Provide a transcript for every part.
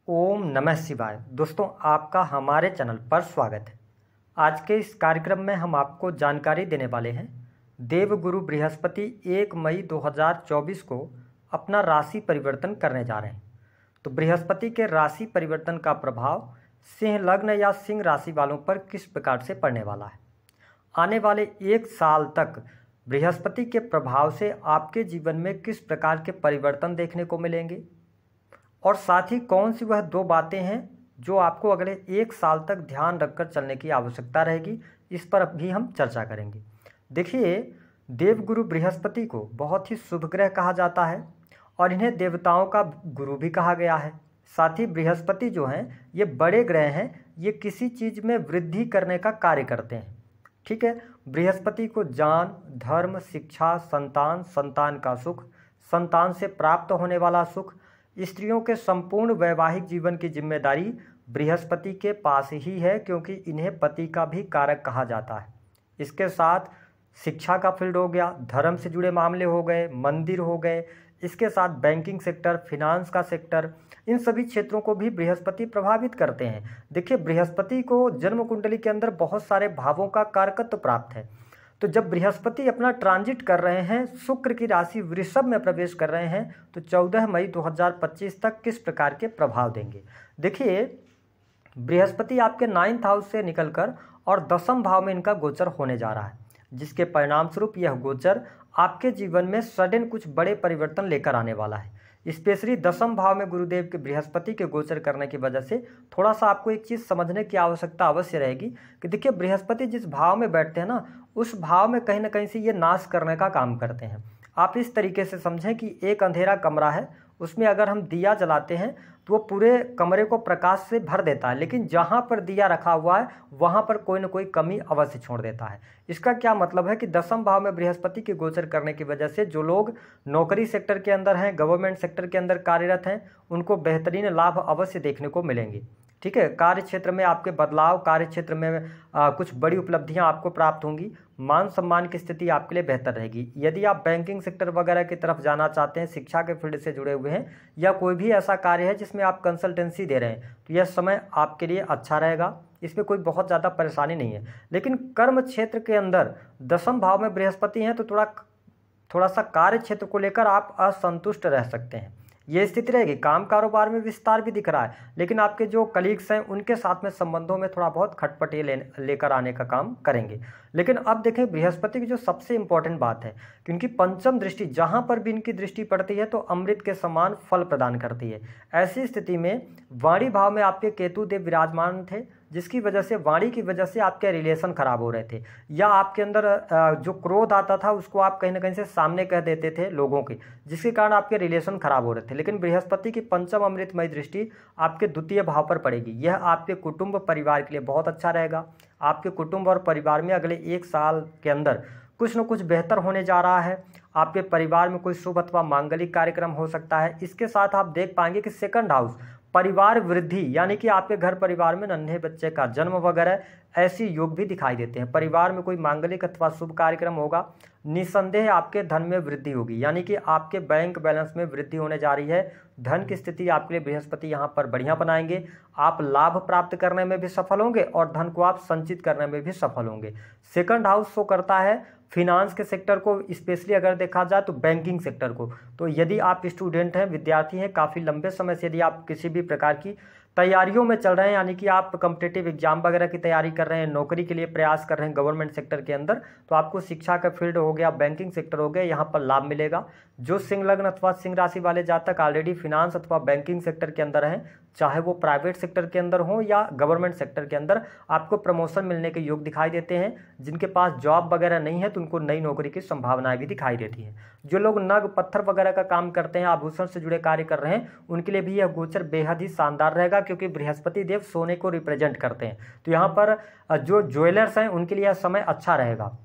ओम नमः शिवाय। दोस्तों, आपका हमारे चैनल पर स्वागत है। आज के इस कार्यक्रम में हम आपको जानकारी देने वाले हैं। देवगुरु बृहस्पति 1 मई 2024 को अपना राशि परिवर्तन करने जा रहे हैं। तो बृहस्पति के राशि परिवर्तन का प्रभाव सिंह लग्न या सिंह राशि वालों पर किस प्रकार से पड़ने वाला है। आने वाले 1 साल तक बृहस्पति के प्रभाव से आपके जीवन में किस प्रकार के परिवर्तन देखने को मिलेंगे और साथ ही कौन सी वह 2 बातें हैं जो आपको अगले 1 साल तक ध्यान रखकर चलने की आवश्यकता रहेगी, इस पर भी हम चर्चा करेंगे। देखिए, देवगुरु बृहस्पति को बहुत ही शुभ ग्रह कहा जाता है और इन्हें देवताओं का गुरु भी कहा गया है। साथ ही बृहस्पति जो हैं ये बड़े ग्रह हैं, ये किसी चीज़ में वृद्धि करने का कार्य करते हैं। ठीक है, बृहस्पति को ज्ञान, धर्म, शिक्षा, संतान, संतान का सुख, संतान से प्राप्त होने वाला सुख, स्त्रियों के संपूर्ण वैवाहिक जीवन की जिम्मेदारी बृहस्पति के पास ही है, क्योंकि इन्हें पति का भी कारक कहा जाता है। इसके साथ शिक्षा का फील्ड हो गया, धर्म से जुड़े मामले हो गए, मंदिर हो गए, इसके साथ बैंकिंग सेक्टर, फिनांस का सेक्टर, इन सभी क्षेत्रों को भी बृहस्पति प्रभावित करते हैं। देखिए, बृहस्पति को जन्म कुंडली के अंदर बहुत सारे भावों का कारकत्व प्राप्त है। तो जब बृहस्पति अपना ट्रांजिट कर रहे हैं, शुक्र की राशि वृषभ में प्रवेश कर रहे हैं, तो 14 मई 2025 तक किस प्रकार के प्रभाव देंगे। देखिए, बृहस्पति आपके 9th हाउस से निकलकर और 10th भाव में इनका गोचर होने जा रहा है, जिसके परिणाम स्वरूप यह गोचर आपके जीवन में सडन कुछ बड़े परिवर्तन लेकर आने वाला है। स्पेशली 10th भाव में गुरुदेव के बृहस्पति के गोचर करने की वजह से थोड़ा सा आपको एक चीज़ समझने की आवश्यकता अवश्य रहेगी कि देखिए, बृहस्पति जिस भाव में बैठते हैं ना, उस भाव में कहीं ना कहीं से ये नाश करने का काम करते हैं। आप इस तरीके से समझें कि एक अंधेरा कमरा है, उसमें अगर हम दिया जलाते हैं तो वो पूरे कमरे को प्रकाश से भर देता है, लेकिन जहाँ पर दिया रखा हुआ है वहाँ पर कोई ना कोई कमी अवश्य छोड़ देता है। इसका क्या मतलब है कि 10th भाव में बृहस्पति के गोचर करने की वजह से जो लोग नौकरी सेक्टर के अंदर हैं, गवर्नमेंट सेक्टर के अंदर कार्यरत हैं, उनको बेहतरीन लाभ अवश्य देखने को मिलेंगे। ठीक है, कार्य क्षेत्र में आपके बदलाव, कार्य क्षेत्र में कुछ बड़ी उपलब्धियां आपको प्राप्त होंगी, मान सम्मान की स्थिति आपके लिए बेहतर रहेगी। यदि आप बैंकिंग सेक्टर वगैरह की तरफ जाना चाहते हैं, शिक्षा के फील्ड से जुड़े हुए हैं, या कोई भी ऐसा कार्य है जिसमें आप कंसल्टेंसी दे रहे हैं, तो यह समय आपके लिए अच्छा रहेगा, इसमें कोई बहुत ज़्यादा परेशानी नहीं है। लेकिन कर्म क्षेत्र के अंदर 10th भाव में बृहस्पति हैं, तो थोड़ा सा कार्य क्षेत्र को लेकर आप असंतुष्ट रह सकते हैं। ये स्थिति रहेगी। काम कारोबार में विस्तार भी दिख रहा है, लेकिन आपके जो कलीग्स हैं उनके साथ में संबंधों में थोड़ा बहुत खटपटी लेकर आने का काम करेंगे। लेकिन अब देखें, बृहस्पति की जो सबसे इंपॉर्टेंट बात है कि उनकी पंचम दृष्टि, जहां पर भी इनकी दृष्टि पड़ती है तो अमृत के समान फल प्रदान करती है। ऐसी स्थिति में वाणी भाव में आपके केतु देव विराजमान थे, जिसकी वजह से, वाणी की वजह से आपके रिलेशन खराब हो रहे थे, या आपके अंदर जो क्रोध आता था उसको आप कहीं ना कहीं से सामने कह देते थे लोगों के, जिसके कारण आपके रिलेशन खराब हो रहे थे। लेकिन बृहस्पति की पंचम अमृतमय दृष्टि आपके 2य भाव पर पड़ेगी। यह आपके कुटुंब परिवार के लिए बहुत अच्छा रहेगा। आपके कुटुंब और परिवार में अगले 1 साल के अंदर कुछ न कुछ बेहतर होने जा रहा है। आपके परिवार में कोई शुभ अथवा मांगलिक कार्यक्रम हो सकता है। इसके साथ आप देख पाएंगे कि 2nd हाउस परिवार वृद्धि, यानी कि आपके घर परिवार में नन्हे बच्चे का जन्म वगैरह ऐसी योग भी दिखाई देते हैं। परिवार में कोई मांगलिक अथवा शुभ कार्यक्रम होगा। निसंदेह आपके धन में वृद्धि होगी, यानी कि आपके बैंक बैलेंस में वृद्धि होने जा रही है। धन की स्थिति आपके लिए बृहस्पति यहाँ पर बढ़िया बनाएंगे। आप लाभ प्राप्त करने में भी सफल होंगे और धन को आप संचित करने में भी सफल होंगे। 2nd हाउस शो करता है फिनांस के सेक्टर को, स्पेशली अगर देखा जाए तो बैंकिंग सेक्टर को। तो यदि आप स्टूडेंट हैं, विद्यार्थी हैं, काफ़ी लंबे समय से यदि आप किसी भी प्रकार की तैयारियों में चल रहे हैं, यानी कि आप कॉम्पिटिटिव एग्जाम वगैरह की तैयारी कर रहे हैं, नौकरी के लिए प्रयास कर रहे हैं गवर्नमेंट सेक्टर के अंदर, तो आपको शिक्षा का फील्ड हो गया, बैंकिंग सेक्टर हो गया, यहाँ पर लाभ मिलेगा। जो सिंह लग्न अथवा सिंह राशि वाले जातक ऑलरेडी फिनांस अथवा बैंकिंग सेक्टर के अंदर हैं, चाहे वो प्राइवेट सेक्टर के अंदर हो या गवर्नमेंट सेक्टर के अंदर, आपको प्रमोशन मिलने के योग दिखाई देते हैं। जिनके पास जॉब वगैरह नहीं है तो उनको नई नौकरी की संभावनाएं भी दिखाई देती हैं। जो लोग नग पत्थर वगैरह का काम करते हैं, आभूषण से जुड़े कार्य कर रहे हैं, उनके लिए भी यह गोचर बेहद ही शानदार रहेगा, क्योंकि बृहस्पति देव सोने को रिप्रेजेंट करते हैं। तो यहाँ पर जो ज्वेलर्स हैं उनके लिए यह समय अच्छा रहेगा।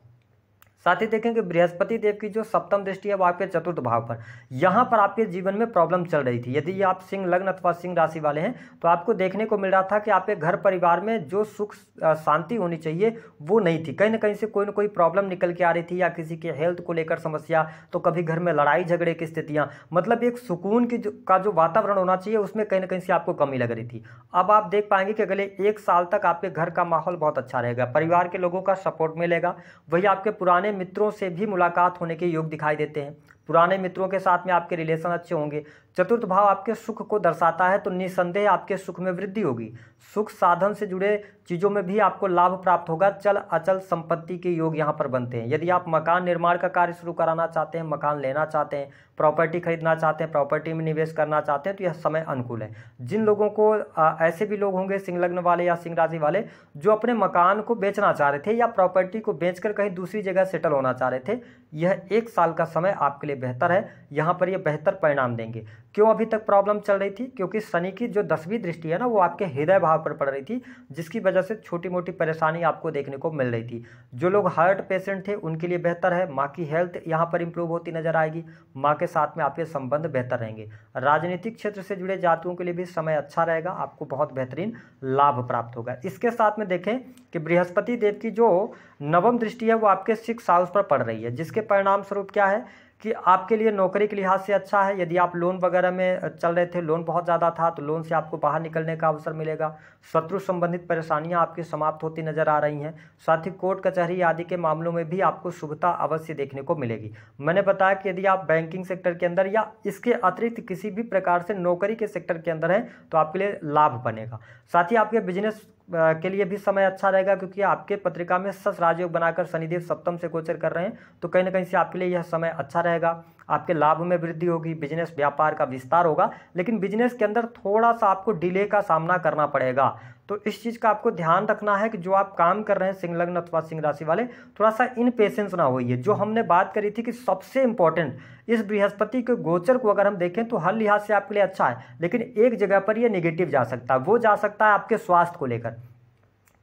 साथ ही देखें कि बृहस्पति देव की जो सप्तम दृष्टि है वो आपके चतुर्थ भाव पर, यहाँ पर आपके जीवन में प्रॉब्लम चल रही थी। यदि आप सिंह लग्न अथवा सिंह राशि वाले हैं तो आपको देखने को मिल रहा था कि आपके घर परिवार में जो सुख शांति होनी चाहिए वो नहीं थी। कहीं ना कहीं से कोई ना कोई प्रॉब्लम निकल के आ रही थी, या किसी के हेल्थ को लेकर समस्या, तो कभी घर में लड़ाई झगड़े की स्थितियां, मतलब एक सुकून की जो वातावरण होना चाहिए उसमें कहीं ना कहीं से आपको कमी लग रही थी। अब आप देख पाएंगे कि अगले 1 साल तक आपके घर का माहौल बहुत अच्छा रहेगा, परिवार के लोगों का सपोर्ट मिलेगा। वही आपके पुराने मित्रों से भी मुलाकात होने के योग दिखाई देते हैं, पुराने मित्रों के साथ में आपके रिलेशन अच्छे होंगे। चतुर्थ भाव आपके सुख को दर्शाता है, तो निसंदेह आपके सुख में वृद्धि होगी। सुख साधन से जुड़े चीज़ों में भी आपको लाभ प्राप्त होगा। चल अचल संपत्ति के योग यहाँ पर बनते हैं। यदि आप मकान निर्माण का कार्य शुरू कराना चाहते हैं, मकान लेना चाहते हैं, प्रॉपर्टी खरीदना चाहते हैं, प्रॉपर्टी में निवेश करना चाहते हैं, तो यह समय अनुकूल है। जिन लोगों को ऐसे भी लोग होंगे सिंह लग्न वाले या सिंह राशि वाले जो अपने मकान को बेचना चाह रहे थे या प्रॉपर्टी को बेचकर कहीं दूसरी जगह सेटल होना चाह रहे थे, यह 1 साल का समय आपके लिए बेहतर है। यहाँ पर यह बेहतर परिणाम देंगे। क्यों अभी तक प्रॉब्लम चल रही थी? क्योंकि शनि की जो 10वीं दृष्टि है ना वो आपके हृदय भाव पर पड़ रही थी, जिसकी वजह से छोटी मोटी परेशानी आपको देखने को मिल रही थी। जो लोग हार्ट पेशेंट थे उनके लिए बेहतर है। माँ की हेल्थ यहाँ पर इंप्रूव होती नजर आएगी, माँ के साथ में आपके संबंध बेहतर रहेंगे। राजनीतिक क्षेत्र से जुड़े जातकों के लिए भी समय अच्छा रहेगा, आपको बहुत बेहतरीन लाभ प्राप्त होगा। इसके साथ में देखें कि बृहस्पति देव की जो 9वीं दृष्टि है वो आपके 6th हाउस पर पड़ रही है, जिसके परिणाम स्वरूप क्या है कि आपके लिए नौकरी के लिहाज से अच्छा है। यदि आप लोन वगैरह में चल रहे थे, लोन बहुत ज़्यादा था, तो लोन से आपको बाहर निकलने का अवसर मिलेगा। शत्रु संबंधित परेशानियां आपकी समाप्त होती नजर आ रही हैं। साथ ही कोर्ट कचहरी आदि के मामलों में भी आपको शुभता अवश्य देखने को मिलेगी। मैंने बताया कि यदि आप बैंकिंग सेक्टर के अंदर या इसके अतिरिक्त किसी भी प्रकार से नौकरी के सेक्टर के अंदर हैं तो आपके लिए लाभ बनेगा। साथ ही आपके बिजनेस के लिए भी समय अच्छा रहेगा, क्योंकि आपके पत्रिका में सस राजयोग बनाकर शनिदेव सप्तम से गोचर कर रहे हैं, तो कहीं ना कहीं से आपके लिए यह समय अच्छा रहेगा। आपके लाभ में वृद्धि होगी, बिजनेस व्यापार का विस्तार होगा, लेकिन बिजनेस के अंदर थोड़ा सा आपको डिले का सामना करना पड़ेगा। तो इस चीज़ का आपको ध्यान रखना है कि जो आप काम कर रहे हैं सिंह लग्न अथवा सिंह राशि वाले, थोड़ा सा इन पेशेंस ना होइए। जो हमने बात करी थी कि सबसे इंपॉर्टेंट इस बृहस्पति के गोचर को अगर हम देखें तो हर लिहाज से आपके लिए अच्छा है, लेकिन एक जगह पर यह नेगेटिव जा सकता है। वो जा सकता है आपके स्वास्थ्य को लेकर,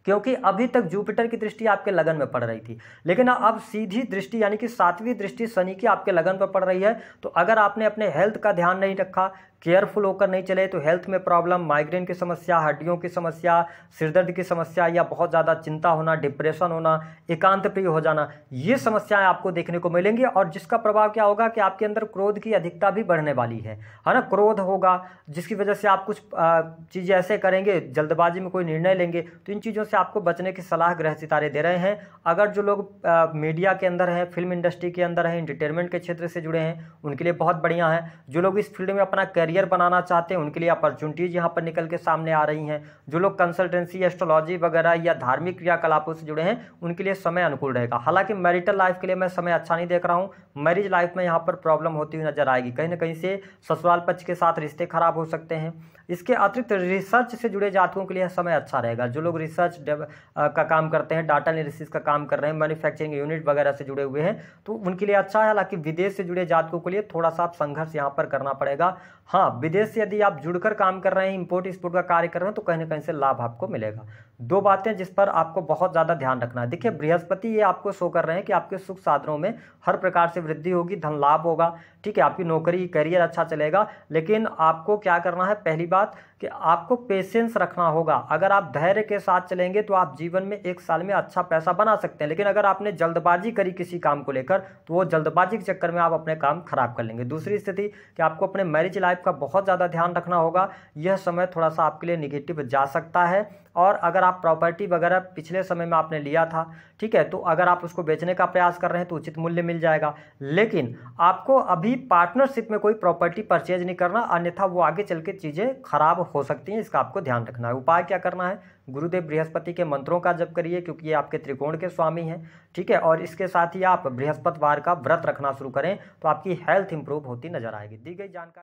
क्योंकि अभी तक जुपिटर की दृष्टि आपके लगन में पड़ रही थी, लेकिन अब सीधी दृष्टि यानी कि 7वीं दृष्टि शनि की आपके लगन पर पड़ रही है। तो अगर आपने अपने हेल्थ का ध्यान नहीं रखा, केयरफुल होकर नहीं चले, तो हेल्थ में प्रॉब्लम, माइग्रेन की समस्या, हड्डियों की समस्या, सिरदर्द की समस्या, या बहुत ज़्यादा चिंता होना, डिप्रेशन होना, एकांत प्रिय हो जाना, ये समस्याएं आपको देखने को मिलेंगी। और जिसका प्रभाव क्या होगा कि आपके अंदर क्रोध की अधिकता भी बढ़ने वाली है ना। क्रोध होगा जिसकी वजह से आप कुछ चीज़ें ऐसे करेंगे, जल्दबाजी में कोई निर्णय लेंगे। तो इन चीज़ों से आपको बचने की सलाह ग्रह सितारे दे रहे हैं। अगर जो लोग मीडिया के अंदर हैं, फिल्म इंडस्ट्री के अंदर हैं, एंटरटेनमेंट के क्षेत्र से जुड़े हैं, उनके लिए बहुत बढ़िया है। जो लोग इस फील्ड में अपना करियर बनाना चाहते हैं उनके लिए अपॉर्चुनिटीज यहाँ पर निकल के सामने आ रही हैं। जो लोग कंसल्टेंसी, एस्ट्रोलॉजी वगैरह या धार्मिक क्रियाकलापों से जुड़े हैं उनके लिए समय अनुकूल रहेगा। हालांकि मैरिटल लाइफ के लिए मैं समय अच्छा नहीं देख रहा हूँ। मैरिज लाइफ में यहाँ पर प्रॉब्लम होती हुई नजर आएगी। कहीं ना कहीं से ससुराल पक्ष के साथ रिश्ते खराब हो सकते हैं। इसके अतिरिक्त रिसर्च से जुड़े जातकों के लिए समय अच्छा रहेगा। जो लोग रिसर्च का काम करते हैं, डाटा एनालिसिस का काम कर रहे हैं, मैन्युफैक्चरिंग यूनिट वगैरह से जुड़े हुए हैं, तो उनके लिए अच्छा है। हालांकि विदेश से जुड़े जातकों के लिए थोड़ा सा संघर्ष यहाँ पर करना पड़ेगा। हाँ, विदेश से यदि आप जुड़कर काम कर रहे हैं, इंपोर्ट एक्सपोर्ट का कार्य कर रहे हैं, तो कहीं ना कहीं से लाभ आपको मिलेगा। 2 बातें जिस पर आपको बहुत ज़्यादा ध्यान रखना है। देखिए, बृहस्पति ये आपको शो कर रहे हैं कि आपके सुख साधनों में हर प्रकार से वृद्धि होगी, धन लाभ होगा, ठीक है, आपकी नौकरी करियर अच्छा चलेगा। लेकिन आपको क्या करना है, पहली बात कि आपको पेशेंस रखना होगा। अगर आप धैर्य के साथ चलेंगे तो आप जीवन में 1 साल में अच्छा पैसा बना सकते हैं। लेकिन अगर आपने जल्दबाजी करी किसी काम को लेकर तो वो जल्दबाजी के चक्कर में आप अपने काम खराब कर लेंगे। दूसरी स्थिति कि आपको अपने मैरिज लाइफ का बहुत ज़्यादा ध्यान रखना होगा। यह समय थोड़ा सा आपके लिए निगेटिव जा सकता है। और अगर आप प्रॉपर्टी वगैरह पिछले समय में आपने लिया था, ठीक है, तो अगर आप उसको बेचने का प्रयास कर रहे हैं तो उचित मूल्य मिल जाएगा। लेकिन आपको अभी पार्टनरशिप में कोई प्रॉपर्टी परचेज नहीं करना, अन्यथा वो आगे चल के चीज़ें खराब हो सकती हैं। इसका आपको ध्यान रखना है। उपाय क्या करना है, गुरुदेव बृहस्पति के मंत्रों का जप करिए, क्योंकि ये आपके त्रिकोण के स्वामी हैं, ठीक है। और इसके साथ ही आप बृहस्पतिवार का व्रत रखना शुरू करें तो आपकी हेल्थ इंप्रूव होती नजर आएगी। दी गई जानकारी